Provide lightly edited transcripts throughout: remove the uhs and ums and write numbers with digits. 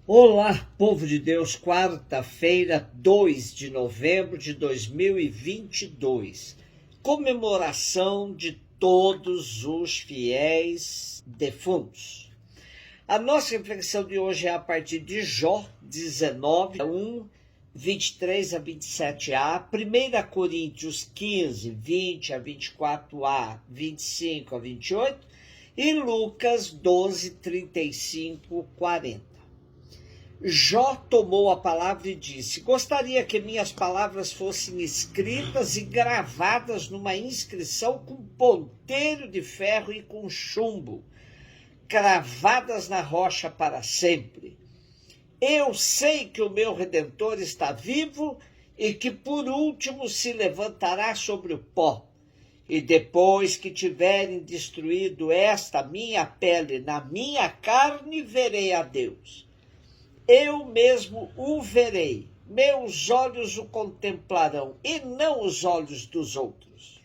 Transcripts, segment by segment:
Olá, povo de Deus, quarta-feira, 2 de novembro de 2022, comemoração de todos os fiéis defuntos. A nossa reflexão de hoje é a partir de Jó 19, 23 a 27a, 1 Coríntios 15, 20 a 24a, 25 a 28 e Lucas 12, 35, 40. Jó tomou a palavra e disse: gostaria que minhas palavras fossem escritas e gravadas numa inscrição com ponteiro de ferro e com chumbo, cravadas na rocha para sempre. Eu sei que o meu Redentor está vivo e que por último se levantará sobre o pó. E depois que tiverem destruído esta minha pele na minha carne, verei a Deus. Eu mesmo o verei, meus olhos o contemplarão, e não os olhos dos outros.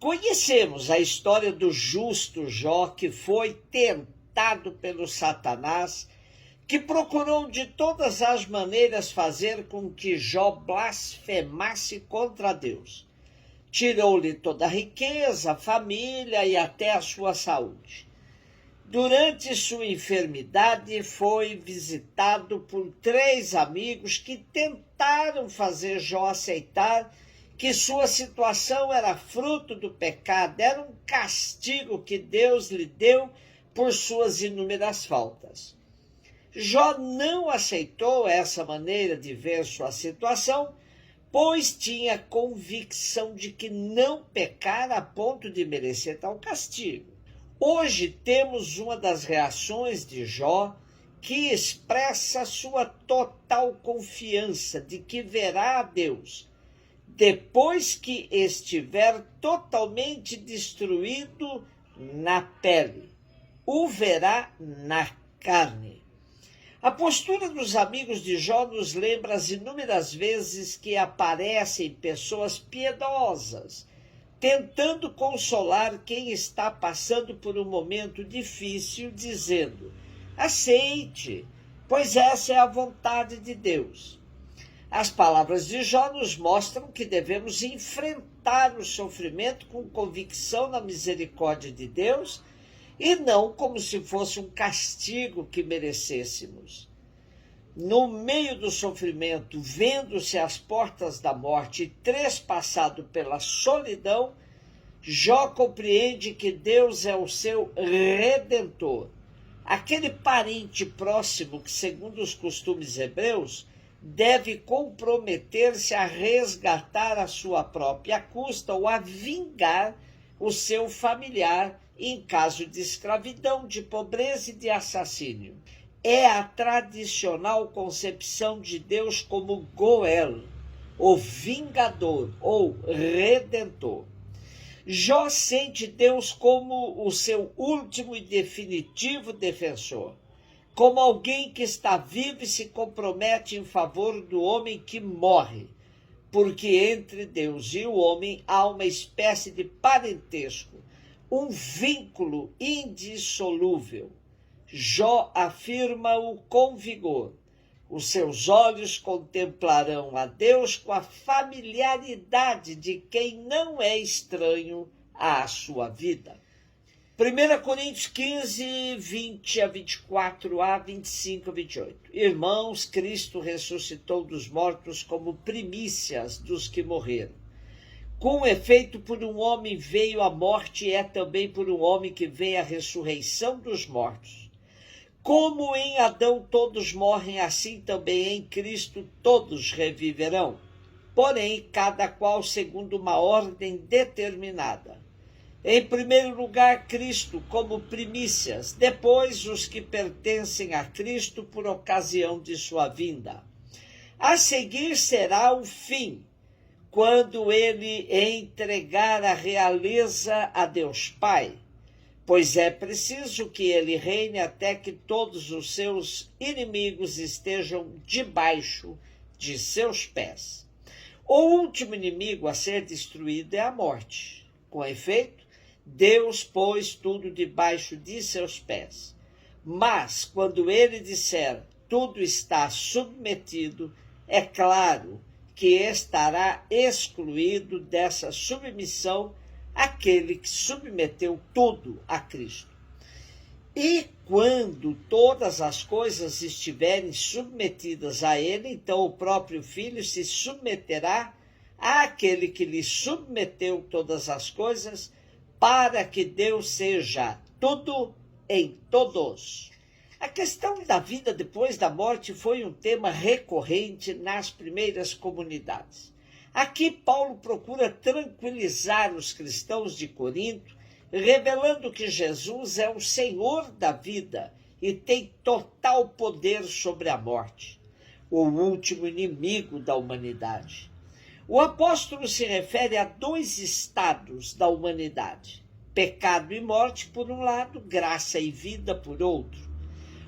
Conhecemos a história do justo Jó, que foi tentado pelo Satanás, que procurou de todas as maneiras fazer com que Jó blasfemasse contra Deus. Tirou-lhe toda a riqueza, a família e até a sua saúde. Durante sua enfermidade, foi visitado por 3 amigos que tentaram fazer Jó aceitar que sua situação era fruto do pecado, era um castigo que Deus lhe deu por suas inúmeras faltas. Jó não aceitou essa maneira de ver sua situação, pois tinha convicção de que não pecara a ponto de merecer tal castigo. Hoje temos uma das reações de Jó que expressa sua total confiança de que verá a Deus depois que estiver totalmente destruído na pele. O verá na carne. A postura dos amigos de Jó nos lembra as inúmeras vezes que aparecem pessoas piedosas, tentando consolar quem está passando por um momento difícil, dizendo: aceite, pois essa é a vontade de Deus. As palavras de Jó nos mostram que devemos enfrentar o sofrimento com convicção na misericórdia de Deus e não como se fosse um castigo que merecêssemos. No meio do sofrimento, vendo-se às portas da morte e trespassado pela solidão, Jó compreende que Deus é o seu Redentor, aquele parente próximo que, segundo os costumes hebreus, deve comprometer-se a resgatar a sua própria custa ou a vingar o seu familiar em caso de escravidão, de pobreza e de assassínio. É a tradicional concepção de Deus como Goel, o vingador ou redentor. Jó sente Deus como o seu último e definitivo defensor, como alguém que está vivo e se compromete em favor do homem que morre, porque entre Deus e o homem há uma espécie de parentesco, um vínculo indissolúvel. Jó afirma-o com vigor. Os seus olhos contemplarão a Deus com a familiaridade de quem não é estranho à sua vida. 1 Coríntios 15, 20 a 24a, 25 a 28. Irmãos, Cristo ressuscitou dos mortos como primícias dos que morreram. Com efeito, por um homem veio a morte, e é também por um homem que vem a ressurreição dos mortos. Como em Adão todos morrem, assim também em Cristo todos reviverão. Porém, cada qual segundo uma ordem determinada. Em primeiro lugar, Cristo como primícias, depois os que pertencem a Cristo por ocasião de sua vinda. A seguir será o fim, quando ele entregar a realeza a Deus Pai, pois é preciso que ele reine até que todos os seus inimigos estejam debaixo de seus pés. O último inimigo a ser destruído é a morte. Com efeito, Deus pôs tudo debaixo de seus pés. Mas, quando ele disser, tudo está submetido, é claro que estará excluído dessa submissão aquele que submeteu tudo a Cristo. E quando todas as coisas estiverem submetidas a ele, então o próprio Filho se submeterá àquele que lhe submeteu todas as coisas, para que Deus seja tudo em todos. A questão da vida depois da morte foi um tema recorrente nas primeiras comunidades. Aqui Paulo procura tranquilizar os cristãos de Corinto, revelando que Jesus é o Senhor da vida e tem total poder sobre a morte, o último inimigo da humanidade. O apóstolo se refere a dois estados da humanidade: pecado e morte por um lado, graça e vida por outro.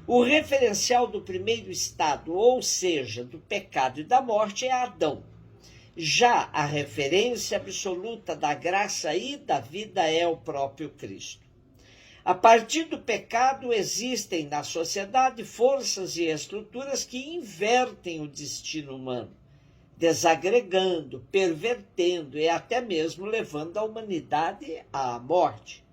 O referencial do primeiro estado, ou seja, do pecado e da morte, é Adão. Já a referência absoluta da graça e da vida é o próprio Cristo. A partir do pecado existem na sociedade forças e estruturas que invertem o destino humano, desagregando, pervertendo e até mesmo levando a humanidade à morte.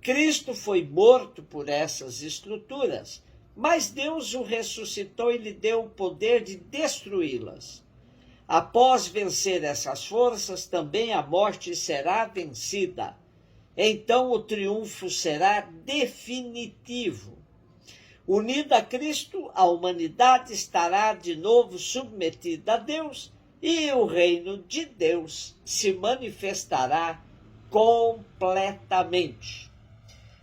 Cristo foi morto por essas estruturas, mas Deus o ressuscitou e lhe deu o poder de destruí-las. Após vencer essas forças, também a morte será vencida. Então o triunfo será definitivo. Unida a Cristo, a humanidade estará de novo submetida a Deus e o reino de Deus se manifestará completamente.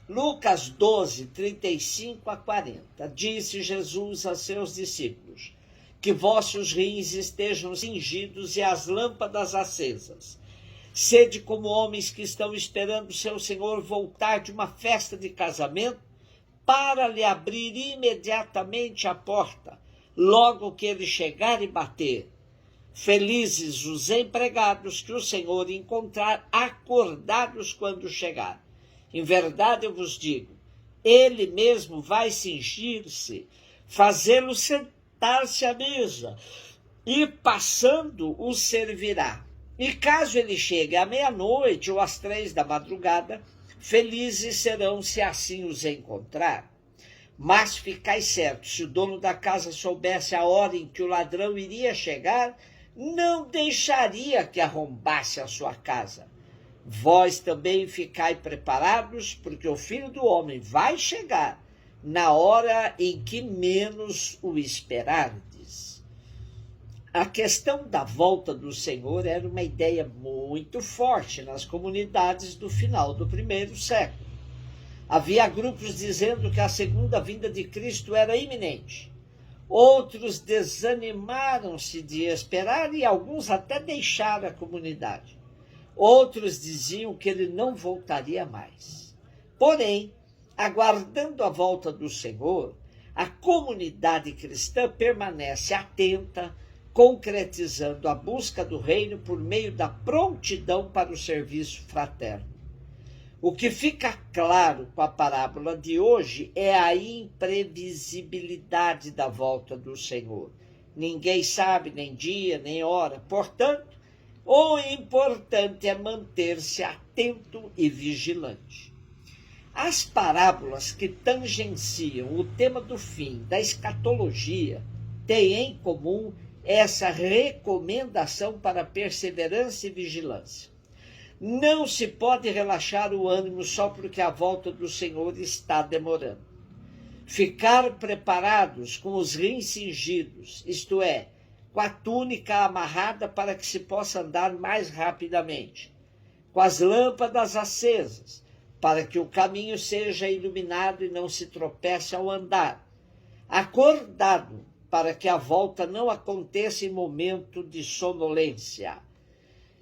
Lucas 12, 35 a 40. Disse Jesus a seus discípulos: que vossos rins estejam cingidos e as lâmpadas acesas. Sede como homens que estão esperando seu Senhor voltar de uma festa de casamento, para lhe abrir imediatamente a porta, logo que ele chegar e bater. Felizes os empregados que o Senhor encontrar acordados quando chegar. Em verdade eu vos digo, ele mesmo vai cingir-se, fazê-lo sentar-se à mesa, e passando o servirá. E caso ele chegue à meia-noite ou às 3 da madrugada, felizes serão se assim os encontrar. Mas ficai certo, se o dono da casa soubesse a hora em que o ladrão iria chegar, não deixaria que arrombasse a sua casa. Vós também ficai preparados, porque o Filho do Homem vai chegar na hora em que menos o esperardes. A questão da volta do Senhor era uma ideia muito forte nas comunidades do final do primeiro século. Havia grupos dizendo que a segunda vinda de Cristo era iminente. Outros desanimaram-se de esperar e alguns até deixaram a comunidade. Outros diziam que ele não voltaria mais. Porém, aguardando a volta do Senhor, a comunidade cristã permanece atenta, concretizando a busca do reino por meio da prontidão para o serviço fraterno. O que fica claro com a parábola de hoje é a imprevisibilidade da volta do Senhor. Ninguém sabe nem dia, nem hora. Portanto, o importante é manter-se atento e vigilante. As parábolas que tangenciam o tema do fim, da escatologia, têm em comum essa recomendação para perseverança e vigilância. Não se pode relaxar o ânimo só porque a volta do Senhor está demorando. Ficar preparados com os rins cingidos, isto é, com a túnica amarrada para que se possa andar mais rapidamente, com as lâmpadas acesas, para que o caminho seja iluminado e não se tropece ao andar, acordado, para que a volta não aconteça em momento de sonolência.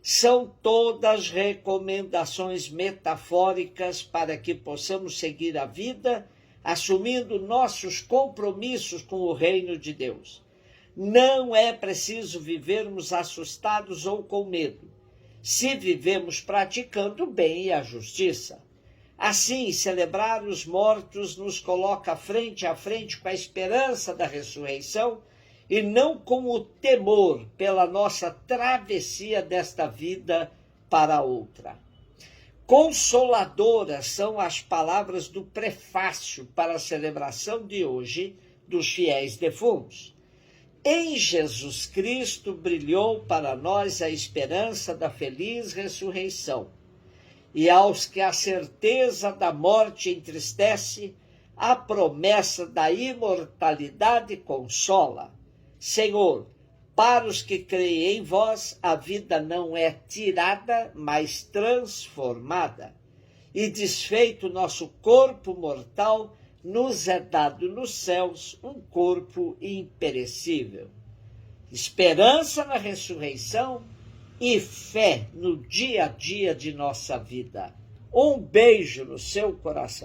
São todas recomendações metafóricas para que possamos seguir a vida, assumindo nossos compromissos com o reino de Deus. Não é preciso vivermos assustados ou com medo, se vivemos praticando o bem e a justiça. Assim, celebrar os mortos nos coloca frente a frente com a esperança da ressurreição e não com o temor pela nossa travessia desta vida para outra. Consoladoras são as palavras do prefácio para a celebração de hoje dos fiéis defuntos. Em Jesus Cristo brilhou para nós a esperança da feliz ressurreição. E aos que a certeza da morte entristece, a promessa da imortalidade consola. Senhor, para os que creem em vós, a vida não é tirada, mas transformada. E desfeito nosso corpo mortal, nos é dado nos céus um corpo imperecível. Esperança na ressurreição e fé no dia a dia de nossa vida. Um beijo no seu coração.